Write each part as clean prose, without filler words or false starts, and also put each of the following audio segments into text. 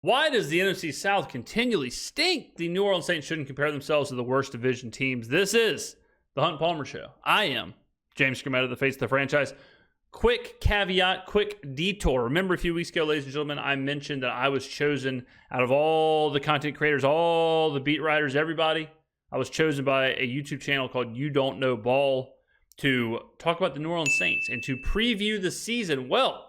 Why does the NFC South continually stink? The New Orleans Saints shouldn't compare themselves to the worst division teams. This is the Hunt Palmer Show. I am James Skrmetta, the face of the franchise. Quick caveat, quick detour. Remember a few weeks ago, ladies and gentlemen, I mentioned that I was chosen out of all the content creators, all the beat writers, everybody. I was chosen by a YouTube channel called You Don't Know Ball to talk about the New Orleans Saints and to preview the season. Well,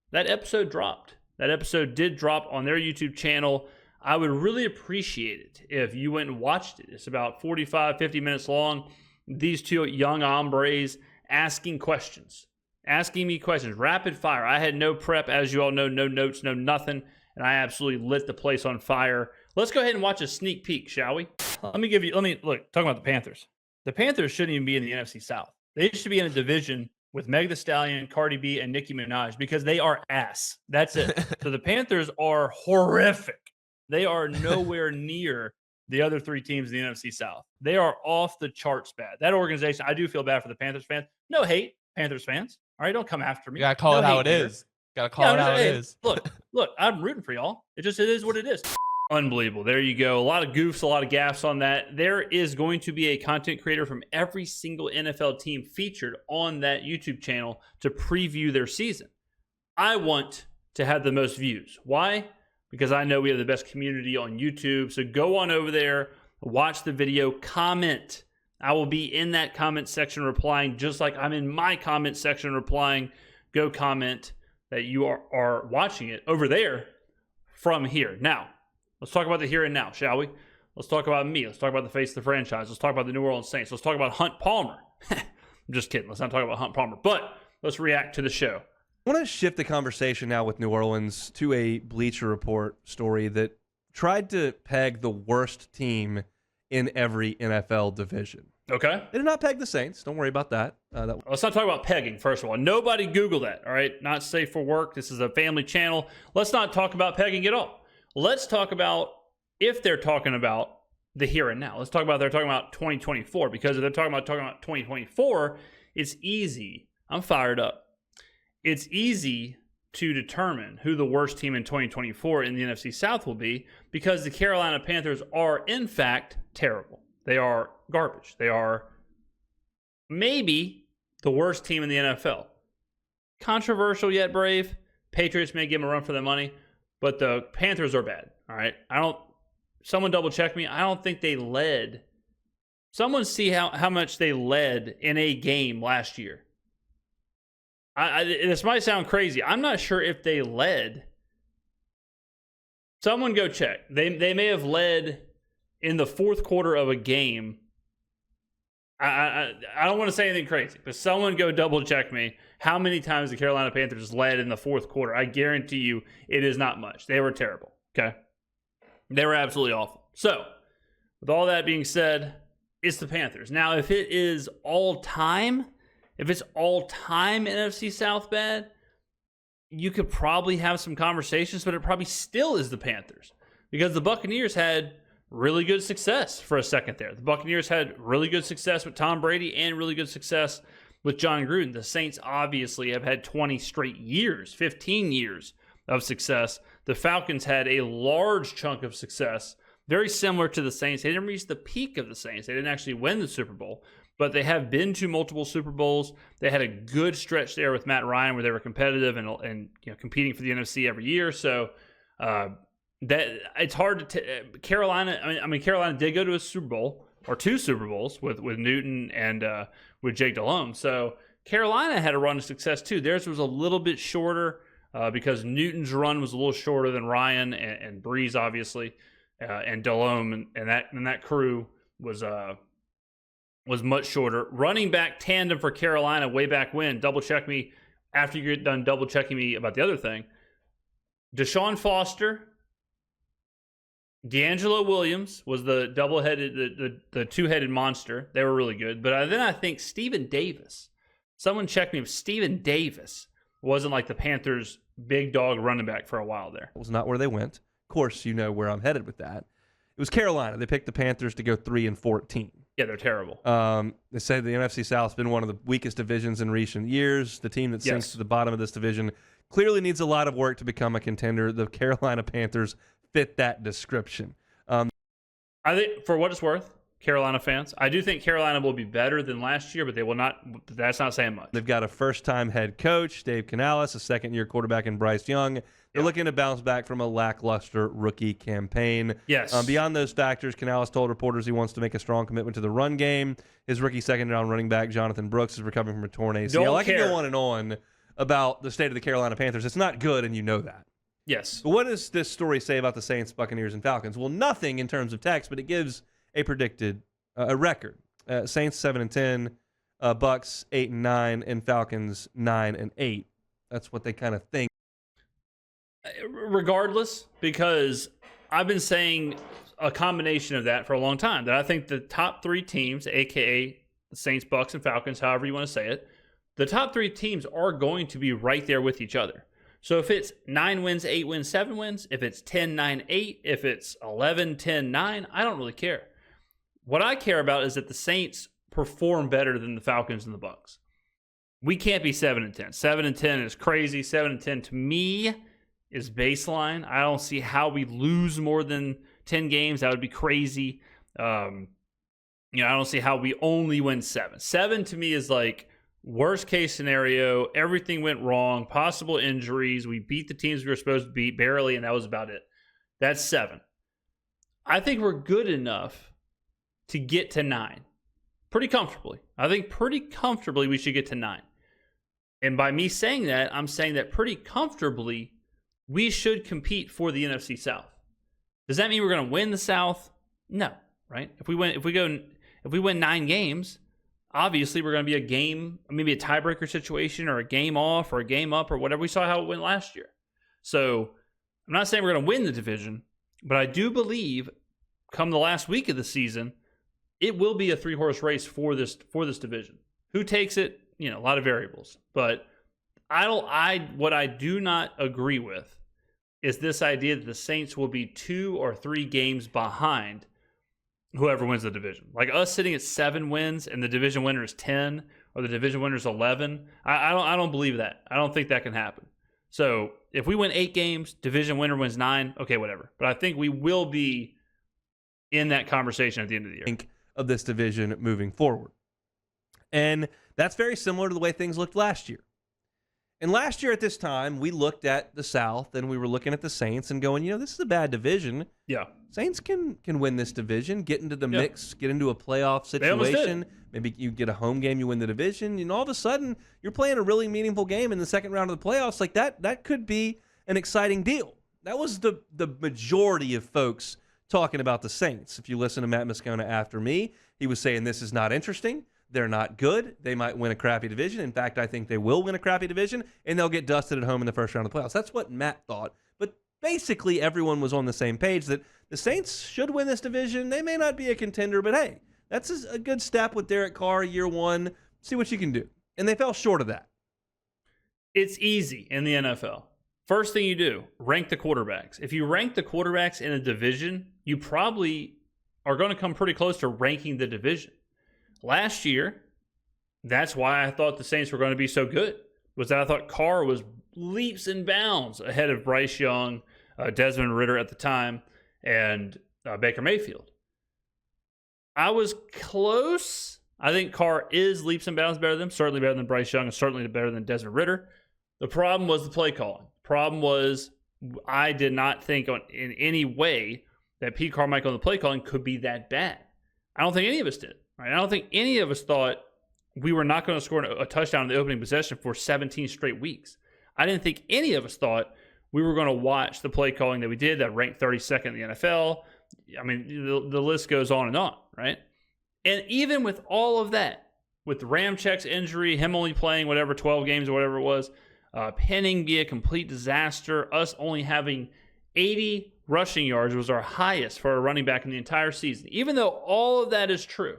that episode dropped. That episode did drop on their YouTube channel. I would really appreciate it if you went and watched it. It's about 45, 50 minutes long. These two young hombres asking me questions, rapid fire. I had no prep, as you all know, no notes, no nothing, and I absolutely lit the place on fire. Let's go ahead and watch a sneak peek, shall we? Look, talking about the Panthers. The Panthers shouldn't even be in the NFC South. They should be in a division with Meg Thee Stallion, Cardi B, and Nicki Minaj because they are ass. That's it. So the Panthers are horrific. They are nowhere near the other three teams in the NFC South. They are off the charts bad. That organization, I do feel bad for the Panthers fans. No hate, Panthers fans. All right, don't come after me. You gotta call it how it is. Gotta call it how it is. Look, I'm rooting for y'all. It is what it is. Unbelievable. There you go. A lot of goofs, a lot of gaffes on that. There is going to be a content creator from every single NFL team featured on that YouTube channel to preview their season. I want to have the most views. Why? Because I know we have the best community on YouTube. So go on over there, watch the video, comment. I will be in that comment section replying just like I'm in my comment section replying. Go comment that you are watching it over there from here. Now, let's talk about the here and now, shall we? Let's talk about me. Let's talk about the face of the franchise. Let's talk about the New Orleans Saints. Let's talk about Hunt Palmer. I'm just kidding. Let's not talk about Hunt Palmer. But let's react to the show. I want to shift the conversation now with New Orleans to a Bleacher Report story that tried to peg the worst team in every NFL division. Okay. They did not peg the Saints. Don't worry about that. Let's not talk about pegging, first of all. Nobody Google that, all right? Not safe for work. This is a family channel. Let's not talk about pegging at all. Let's talk about if they're talking about the here and now. Let's talk about they're talking about 2024, because if they're talking about 2024, it's easy. I'm fired up. It's easy to determine who the worst team in 2024 in the NFC South will be because the Carolina Panthers are, in fact, terrible. They are garbage. They are maybe the worst team in the NFL. Controversial yet brave. Patriots may give them a run for their money, but the Panthers are bad. All right. Someone double check me. I don't think they led. Someone see how much they led in a game last year. This might sound crazy. I'm not sure if they led. Someone go check. They may have led in the fourth quarter of a game. I don't want to say anything crazy, but someone go double check me how many times the Carolina Panthers led in the fourth quarter. I guarantee you it is not much. They were terrible, okay? They were absolutely awful. So, with all that being said, it's the Panthers. Now, if it's all-time NFC South bad, you could probably have some conversations, but it probably still is the Panthers because the Buccaneers had really good success for a second there. The Buccaneers had really good success with Tom Brady and really good success with John Gruden. The Saints obviously have had 20 straight years, 15 years of success. The Falcons had a large chunk of success, very similar to the Saints. They didn't reach the peak of the Saints. They didn't actually win the Super Bowl, but they have been to multiple Super Bowls. They had a good stretch there with Matt Ryan where they were competitive and competing for the NFC every year. So that it's hard to Carolina. I mean, Carolina did go to a Super Bowl or two Super Bowls with Newton and with Jake Delhomme. So Carolina had a run of success too. Theirs was a little bit shorter because Newton's run was a little shorter than Ryan and Breeze, obviously, and Delhomme and that crew was much shorter. Running back tandem for Carolina way back when. Double check me after you get done double checking me about the other thing. Deshaun Foster. D'Angelo Williams was the double-headed, the two-headed monster. They were really good. But then I think Stephen Davis. Someone check me if Stephen Davis wasn't like the Panthers' big dog running back for a while there. It was not where they went. Of course, you know where I'm headed with that. It was Carolina. They picked the Panthers to go 3-14. Yeah, they're terrible. They say the NFC South's been one of the weakest divisions in recent years. The team that sinks to the bottom of this division clearly needs a lot of work to become a contender. The Carolina Panthers fit that description. I think, for what it's worth, Carolina fans, I do think Carolina will be better than last year, but they will not. That's not saying much. They've got a first-time head coach, Dave Canales, a second-year quarterback in Bryce Young. They're looking to bounce back from a lackluster rookie campaign. Yes. Beyond those factors, Canales told reporters he wants to make a strong commitment to the run game. His rookie second-round running back, Jonathan Brooks, is recovering from a torn ACL. I can go on and on about the state of the Carolina Panthers. It's not good, and you know that. Yes. But what does this story say about the Saints, Buccaneers, and Falcons? Well, nothing in terms of text, but it gives a predicted a record. Saints 7-10, Bucks 8-9, and Falcons 9-8. That's what they kind of think. Regardless, because I've been saying a combination of that for a long time, that I think the top three teams, aka the Saints, Bucks, and Falcons, however you want to say it, the top three teams are going to be right there with each other. So if it's 9 wins, 8 wins, 7 wins, if it's 10-9-8, if it's 11-10-9, I don't really care. What I care about is that the Saints perform better than the Falcons and the Bucks. We can't be 7-10. 7-10 is crazy. 7-10 to me is baseline. I don't see how we lose more than 10 games. That would be crazy. I don't see how we only win 7. 7 to me is like worst case scenario. Everything went wrong. Possible injuries. We beat the teams we were supposed to beat barely, and that was about it. That's 7. I think we're good enough to get to 9 pretty comfortably. I think pretty comfortably we should get to 9. And by me saying that, I'm saying that pretty comfortably we should compete for the NFC South. Does that mean we're going to win the South? No, right? If we win 9 games, obviously we're going to be a game, maybe a tiebreaker situation or a game off or a game up or whatever. We saw how it went last year. So I'm not saying we're going to win the division, but I do believe come the last week of the season, it will be a 3-horse race for this division. Who takes it? A lot of variables. But what I do not agree with is this idea that the Saints will be 2 or 3 games behind whoever wins the division. Like us sitting at 7 wins and the division winner is 10 or the division winner is 11. I don't believe that. I don't think that can happen. So if we win 8 games, division winner wins 9, okay, whatever. But I think we will be in that conversation at the end of the year. Of this division moving forward. And that's very similar to the way things looked last year. And last year at this time, we looked at the South and we were looking at the Saints and going, this is a bad division. Yeah. Saints can win this division, get into the mix, get into a playoff situation. Maybe you get a home game, you win the division, and all of a sudden you're playing a really meaningful game in the second round of the playoffs. Like that could be an exciting deal. That was the majority of folks talking about the Saints. If you listen to Matt Moscona after me, he was saying this is not interesting. They're not good. They might win a crappy division. In fact, I think they will win a crappy division, and they'll get dusted at home in the first round of the playoffs. That's what Matt thought. But basically, everyone was on the same page that the Saints should win this division. They may not be a contender, but hey, that's a good step with Derek Carr year 1. See what you can do. And they fell short of that. It's easy in the NFL. First thing you do, rank the quarterbacks. If you rank the quarterbacks in a division, you probably are going to come pretty close to ranking the division. Last year, that's why I thought the Saints were going to be so good, was that I thought Carr was leaps and bounds ahead of Bryce Young, Desmond Ridder at the time, and Baker Mayfield. I was close. I think Carr is leaps and bounds better than them, certainly better than Bryce Young, and certainly better than Desmond Ridder. The problem was the play calling. Problem was I did not think in any way that Pete Carmichael and the play calling could be that bad. I don't think any of us did. Right? I don't think any of us thought we were not going to score a touchdown in the opening possession for 17 straight weeks. I didn't think any of us thought we were going to watch the play calling that we did that ranked 32nd in the NFL. I mean, the list goes on, right? And even with all of that, with Ramczak's injury, him only playing 12 games or whatever it was, Penning be a complete disaster, us only having 80 rushing yards was our highest for a running back in the entire season. Even though all of that is true,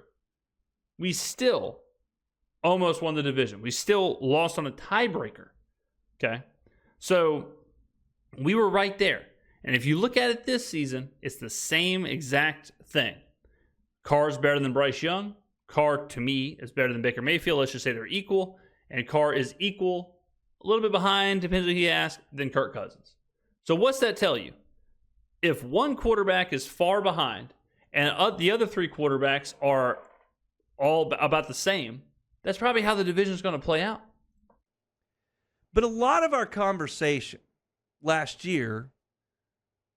we still almost won the division. We still lost on a tiebreaker. Okay? So we were right there. And if you look at it this season, it's the same exact thing. Carr's better than Bryce Young. Carr, to me, is better than Baker Mayfield. Let's just say they're equal. And Carr is equal a little bit behind, depends who you ask, than Kirk Cousins. So what's that tell you? If one quarterback is far behind and the other three quarterbacks are all about the same, that's probably how the division is going to play out. But a lot of our conversation last year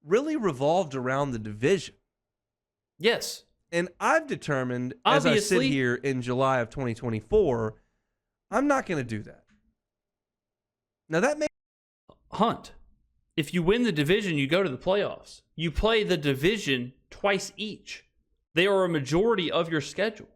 really revolved around the division. Yes. And I've determined, as I sit here in July of 2024, I'm not going to do that. Now, that may... Hunt, if you win the division, you go to the playoffs. You play the division twice each. They are a majority of your schedule.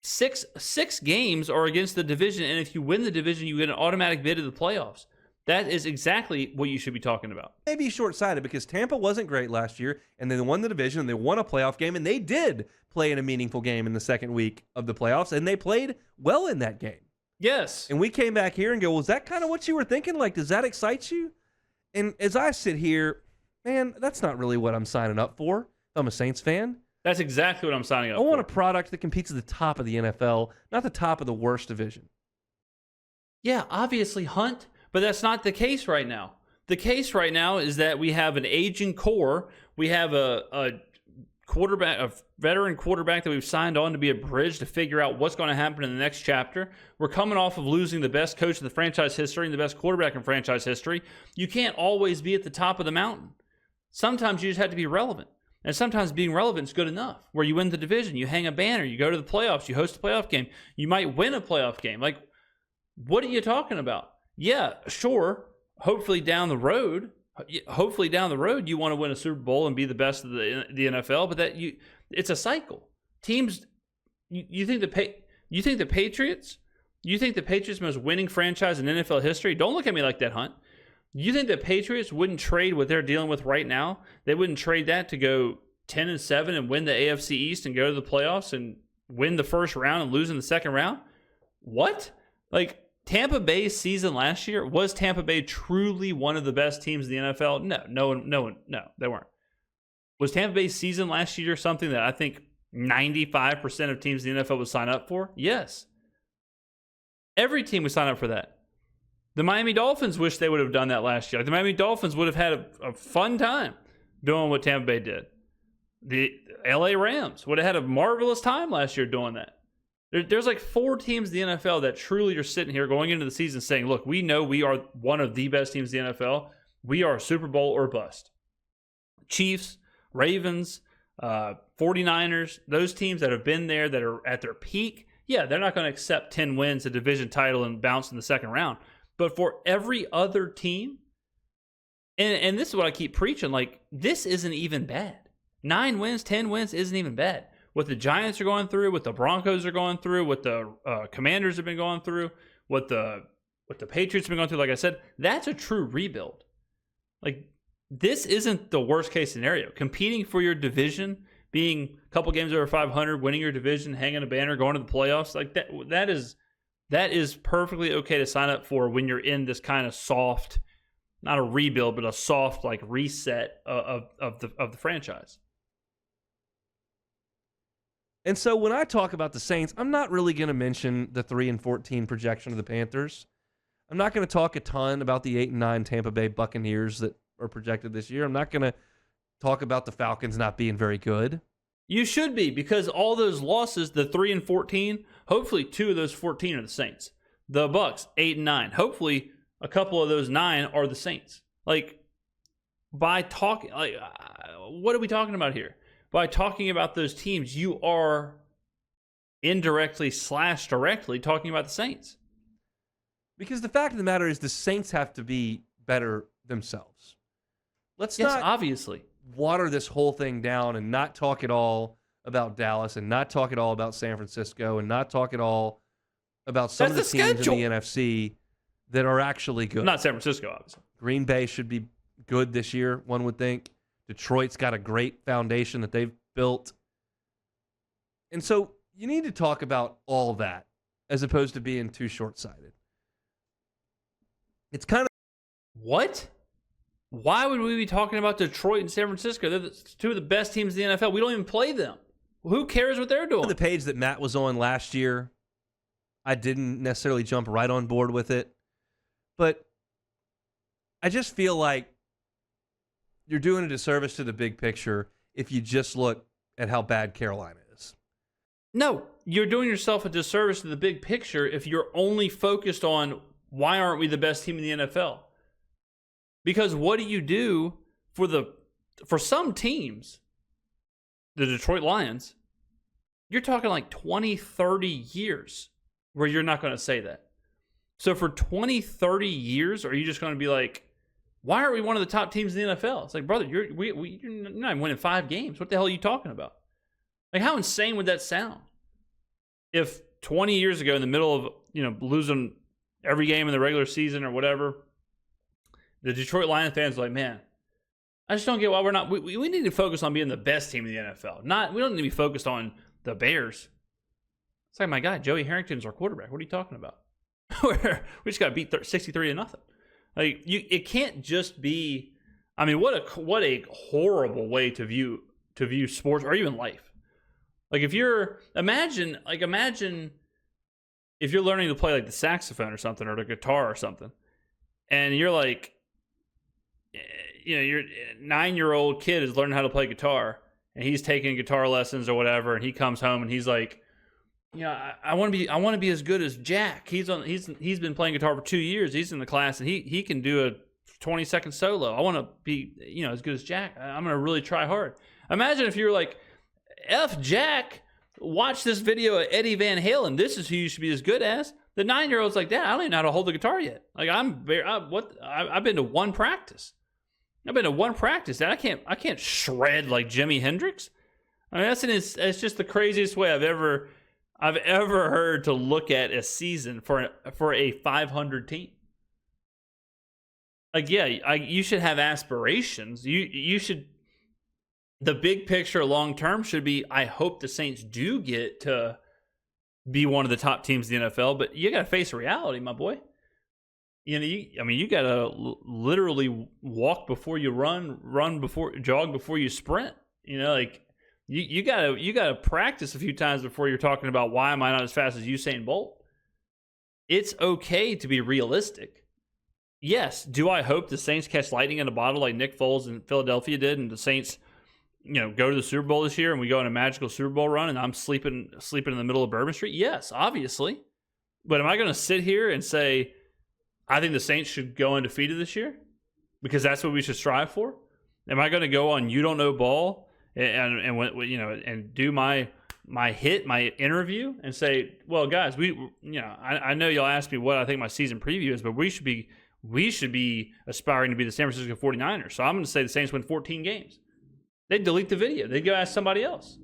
Six games are against the division, and if you win the division, you get an automatic bid to the playoffs. That is exactly what you should be talking about. Maybe short-sighted because Tampa wasn't great last year, and they won the division, and they won a playoff game, and they did play in a meaningful game in the second week of the playoffs, and they played well in that game. Yes. And we came back here and go, was that kind of what you were thinking? Like, does that excite you? And as I sit here, man, that's not really what I'm signing up for. I'm a Saints fan. That's exactly what I'm signing up for. I want a product that competes at the top of the NFL, not the top of the worst division. Yeah, obviously, Hunt, but that's not the case right now. The case right now is that we have an aging core. We have a quarterback, a veteran quarterback that we've signed on to be a bridge to figure out what's going to happen in the next chapter. We're coming off of losing the best coach in the franchise history and the best quarterback in franchise history. You can't always be at the top of the mountain. Sometimes you just have to be relevant. And sometimes being relevant is good enough, where you win the division, you hang a banner, you go to the playoffs, you host a playoff game, you might win a playoff game. Like, what are you talking about? Yeah, sure. Hopefully down the road, you want to win a Super Bowl and be the best of the NFL. But it's a cycle. Teams, you think the Patriots? You think the Patriots most winning franchise in NFL history? Don't look at me like that, Hunt. You think the Patriots wouldn't trade what they're dealing with right now? They wouldn't trade that to go 10-7 and win the AFC East and go to the playoffs and win the first round and lose in the second round? What? Like, Tampa Bay's season last year, was Tampa Bay truly one of the best teams in the NFL? No, they weren't. Was Tampa Bay's season last year something that I think 95% of teams in the NFL would sign up for? Yes. Every team would sign up for that. The Miami Dolphins wish they would have done that last year. The Miami Dolphins would have had a fun time doing what Tampa Bay did. The LA Rams would have had a marvelous time last year doing that. There's like 4 teams in the NFL that truly are sitting here going into the season saying, look, we know we are one of the best teams in the NFL. We are Super Bowl or bust. Chiefs, Ravens, 49ers, those teams that have been there, that are at their peak, yeah, they're not going to accept 10 wins, a division title, and bounce in the second round. But for every other team, and this is what I keep preaching, like, this isn't even bad. 9 wins, 10 wins isn't even bad. What the Giants are going through, what the Broncos are going through, what the Commanders have been going through, what the Patriots have been going through, like I said, that's a true rebuild. Like, this isn't the worst case scenario. Competing for your division, being a couple games over 500, winning your division, hanging a banner, going to the playoffs, like that is perfectly okay to sign up for when you're in this kind of soft, not a rebuild, but a soft like reset of the franchise. And so when I talk about the Saints, I'm not really going to mention the 3-14 projection of the Panthers. I'm not going to talk a ton about the 8-9 Tampa Bay Buccaneers that are projected this year. I'm not going to talk about the Falcons not being very good. You should be, because all those losses, the 3-14, hopefully 2 of those 14 are the Saints. The Bucs, 8-9. Hopefully a couple of those 9 are the Saints. Like, by talking, like, what are we talking about here? By talking about those teams, you are indirectly / directly talking about the Saints. Because the fact of the matter is the Saints have to be better themselves. Let's yes, not obviously water this whole thing down and not talk at all about Dallas and not talk at all about San Francisco and not talk at all about some of the teams in the NFC that are actually good. Not San Francisco, obviously. Green Bay should be good this year, one would think. Detroit's got a great foundation that they've built. And so you need to talk about all that as opposed to being too short-sighted. It's kind of... What? Why would we be talking about Detroit and San Francisco? They're 2 of the best teams in the NFL. We don't even play them. Who cares what they're doing? The page that Matt was on last year, I didn't necessarily jump right on board with it But I just feel like you're doing a disservice to the big picture if you just look at how bad Carolina is. No, you're doing yourself a disservice to the big picture if you're only focused on why aren't we the best team in the NFL? Because what do you do for some teams, the Detroit Lions, you're talking like 20, 30 years where you're not going to say that. So for 20, 30 years, are you just going to be like, why aren't we one of the top teams in the NFL? It's like, brother, you're not even winning 5 games. What the hell are you talking about? Like, how insane would that sound? If 20 years ago, in the middle of losing every game in the regular season or whatever, the Detroit Lions fans are like, man, I just don't get why we're not. We need to focus on being the best team in the NFL. We don't need to be focused on the Bears. It's like, my guy, Joey Harrington's our quarterback. What are you talking about? We just got to beat 63-0. Like, it can't just be. I mean, what a horrible way to view sports or even life. Like, imagine if you're learning to play like the saxophone or something, or the guitar or something, and you're like, your 9-year-old kid is learning how to play guitar, and he's taking guitar lessons or whatever, and he comes home and he's like, I want to be as good as Jack. He's been playing guitar for 2 years. He's in the class and he can do a 20-second solo. I want to be as good as Jack. I'm going to really try hard. Imagine if you were like, F Jack, watch this video of Eddie Van Halen. This is who you should be as good as. The 9-year-old's like, Dad, I don't even know how to hold the guitar yet. Like, I've been to one practice. Dad, I can't shred like Jimi Hendrix. I mean, that's just the craziest way I've ever heard to look at a season for a 500 team. Like, yeah, you should have aspirations. You should. The big picture, long term, should be, I hope the Saints do get to be one of the top teams in the NFL. But you got to face reality, my boy. You got to literally walk before you jog before you sprint. Like. You gotta practice a few times before you're talking about, why am I not as fast as Usain Bolt? It's okay to be realistic. Yes, do I hope the Saints catch lightning in a bottle like Nick Foles in Philadelphia did, and the Saints, go to the Super Bowl this year and we go on a magical Super Bowl run and I'm sleeping in the middle of Bourbon Street? Yes, obviously. But am I going to sit here and say I think the Saints should go undefeated this year because that's what we should strive for? Am I going to go on You Don't Know Ball and do my interview and say, well, guys, I know y'all asked me what I think my season preview is, but we should be aspiring to be the San Francisco 49ers. So I'm going to say the Saints win 14 games. They'd delete the video. They'd go ask somebody else.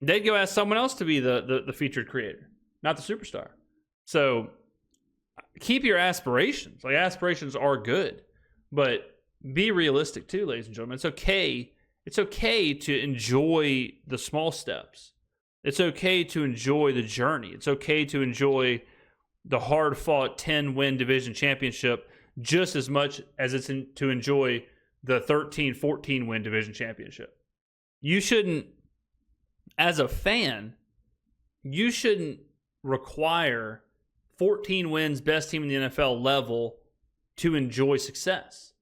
They'd go ask someone else to be the featured creator, not the superstar. So keep your aspirations. Like, aspirations are good, but be realistic too, ladies and gentlemen. It's okay to enjoy the small steps. It's okay to enjoy the journey. It's okay to enjoy the hard-fought 10-win division championship just as much as it's to enjoy the 13, 14-win division championship. You shouldn't, as a fan, you shouldn't require 14 wins, best team in the NFL level to enjoy success.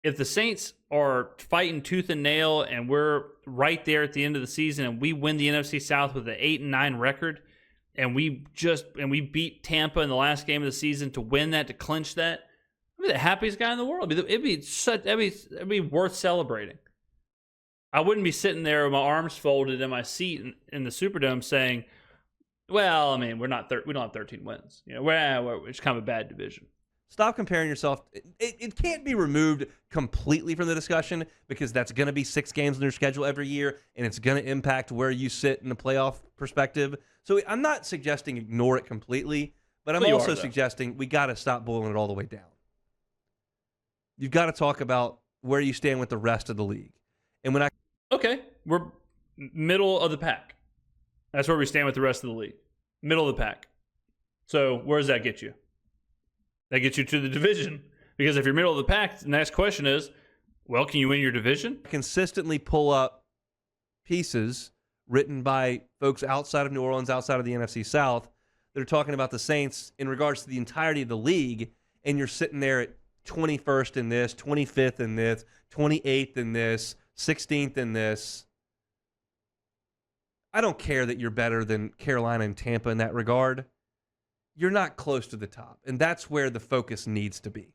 If the Saints are fighting tooth and nail and we're right there at the end of the season and we win the NFC South with an 8-9 record and we beat Tampa in the last game of the season to win that, to clinch that, I'd be the happiest guy in the world. It'd be worth celebrating. I wouldn't be sitting there with my arms folded in my seat in the Superdome saying, well, I mean, we don't have 13 wins. It's kind of a bad division. Stop comparing yourself. It can't be removed completely from the discussion because that's going to be 6 games in their schedule every year, and it's going to impact where you sit in the playoff perspective. So I'm not suggesting ignore it completely, but I'm also suggesting we got to stop boiling it all the way down. You've got to talk about where you stand with the rest of the league. And Okay, we're middle of the pack. That's where we stand with the rest of the league. Middle of the pack. So where does that get you? That gets you to the division. Because if you're middle of the pack, the next question is, well, can you win your division? Consistently pull up pieces written by folks outside of New Orleans, outside of the NFC South, that are talking about the Saints in regards to the entirety of the league, and you're sitting there at 21st in this, 25th in this, 28th in this, 16th in this. I don't care that you're better than Carolina and Tampa in that regard. You're not close to the top, and that's where the focus needs to be.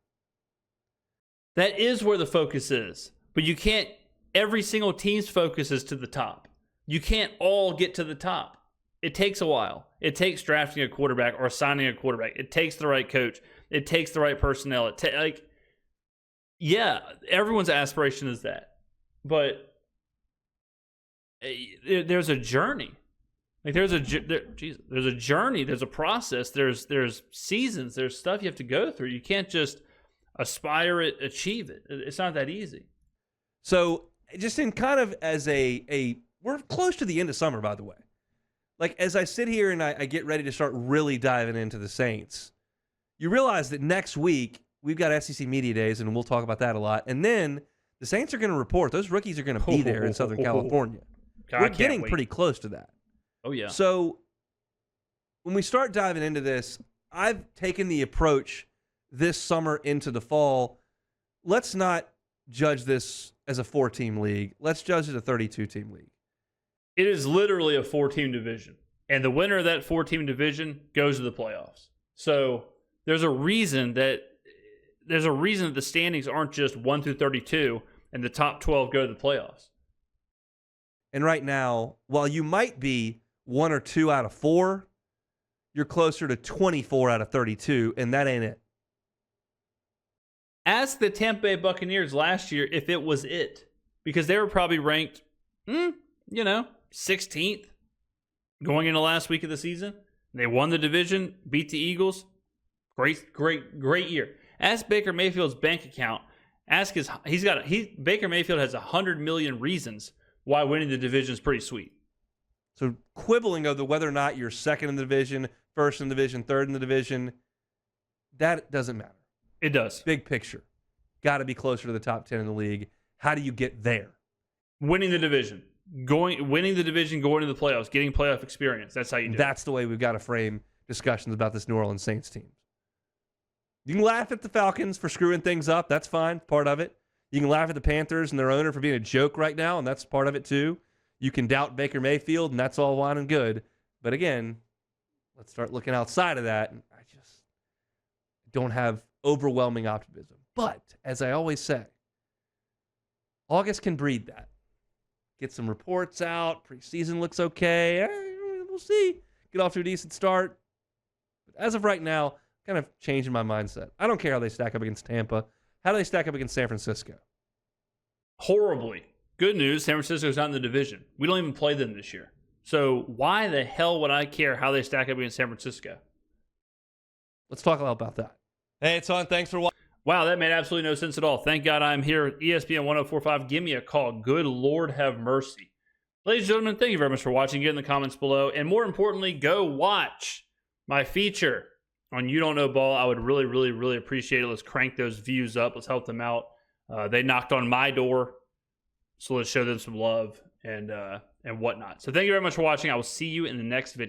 That is where the focus is, but you can't, every single team's focus is to the top. You can't all get to the top. It takes a while. It takes drafting a quarterback or signing a quarterback. It takes the right coach. It takes the right personnel. Everyone's aspiration is that, but there's a journey. Like there's a journey. There's a process. There's seasons. There's stuff you have to go through. You can't just aspire it, achieve it. It's not that easy. So just in kind of as we're close to the end of summer, by the way. Like as I sit here and I get ready to start really diving into the Saints, you realize that next week we've got SEC Media Days, and we'll talk about that a lot. And then the Saints are going to report. Those rookies are going to be there in Southern California. We're getting pretty close to that. Oh, yeah. So when we start diving into this, I've taken the approach this summer into the fall. Let's not judge this as a 4-team league. Let's judge it a 32-team league. It is literally a 4-team division, and the winner of that 4-team division goes to the playoffs. So there's a reason that the standings aren't just 1 through 32, and the top 12 go to the playoffs. And right now, while you might be 1 or 2 out of 4, you're closer to 24 out of 32, and that ain't it. Ask the Tampa Bay Buccaneers last year if it was it, because they were probably ranked, 16th going into last week of the season. They won the division, beat the Eagles. Great year. Ask Baker Mayfield's bank account. Baker Mayfield has 100 million reasons why winning the division is pretty sweet. So quibbling over whether or not you're second in the division, first in the division, third in the division, that doesn't matter. It does. Big picture. Got to be closer to the top 10 in the league. How do you get there? Winning the division. Winning the division, going to the playoffs, getting playoff experience. That's how you do it. That's the way we've got to frame discussions about this New Orleans Saints team. You can laugh at the Falcons for screwing things up. That's fine. Part of it. You can laugh at the Panthers and their owner for being a joke right now, and that's part of it too. You can doubt Baker Mayfield, and that's all fine and good. But again, let's start looking outside of that. And I just don't have overwhelming optimism. But as I always say, August can breed that. Get some reports out. Preseason looks okay. We'll see. Get off to a decent start. But as of right now, kind of changing my mindset. I don't care how they stack up against Tampa. How do they stack up against San Francisco? Horribly. Good news, San Francisco's not in the division. We don't even play them this year. So why the hell would I care how they stack up against San Francisco? Let's talk a lot about that. Hey, it's on. Thanks for watching. Wow, that made absolutely no sense at all. Thank God I'm here at ESPN 1045. Give me a call. Good Lord have mercy. Ladies and gentlemen, thank you very much for watching. Get in the comments below. And more importantly, go watch my feature on You Don't Know Ball. I would really, really, really appreciate it. Let's crank those views up. Let's help them out. They knocked on my door, so let's show them some love and whatnot. So thank you very much for watching. I will see you in the next video.